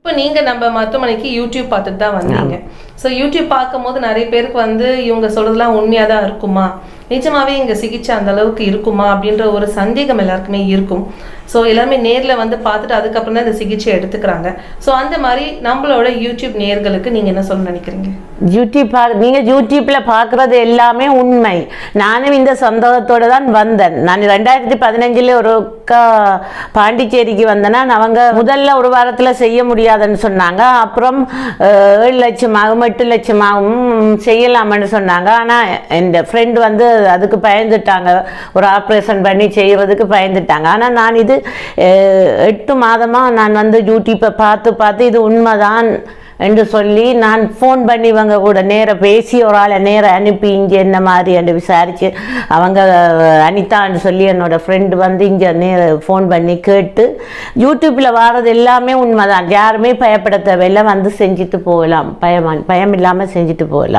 இப்போ நீங்க நம்ம மருத்துவமனைக்கு யூடியூப் பார்த்துட்டு தான் வந்தீங்க. ஸோ யூடியூப் பார்க்கும்போது நிறைய பேருக்கு வந்து இவங்க சொல்றதெல்லாம் உண்மையாக தான் இருக்குமா, நிஜமாவே இங்கே சிகிச்சை அந்த அளவுக்கு இருக்குமா அப்படின்ற ஒரு சந்தேகம் எல்லாருக்குமே இருக்கும். ஸோ எல்லாருமே நேரில் வந்து பார்த்துட்டு அதுக்கப்புறம் தான் இந்த சிகிச்சை எடுத்துக்கிறாங்க. ஸோ அந்த மாதிரி நம்மளோட யூடியூப் நேர்களுக்கு நீங்கள் என்ன சொல்ல நினைக்கிறீங்க? நீங்கள் யூடியூப்பில் பார்க்குறது எல்லாமே உண்மை. நானும் இந்த சந்தோகத்தோடு தான் வந்தேன். நான் 2015 ஒரு பாண்டிச்சேரிக்கு வந்தேன்னா அவங்க முதல்ல ஒரு வாரத்தில் செய்ய முடியாதுன்னு சொன்னாங்க. அப்புறம் 7 லட்சமாகவும் 8 லட்சமாகவும் செய்யலாம்னு சொன்னாங்க. ஆனால் என் ஃப்ரெண்டு வந்து அதுக்கு பயந்துட்டாங்க, ஒரு ஆப்ரேஷன் பண்ணி செய்வதுக்கு பயந்துட்டாங்க. ஆனால் நான் இது 8 மாதமாக நான் வந்து யூடியூப்பை பார்த்து இது உண்மைதான் என்று சொல்லி நான் ஃபோன் பண்ணி இவங்க கூட நேராக பேசி ஒரு ஆளை நேராக அனுப்பி இங்கே என்ன மாதிரி என்று விசாரித்து அவங்க அனிதான்னு சொல்லி என்னோடய ஃப்ரெண்டு வந்து இங்கே ஃபோன் பண்ணி கேட்டு யூடியூப்பில் வர்றது எல்லாமே உண்மை தான். யாருமே பயப்பட தேவையில்லை, வந்து செஞ்சுட்டு போகலாம், பயம் இல்லாமல் செஞ்சுட்டு போகலாம்.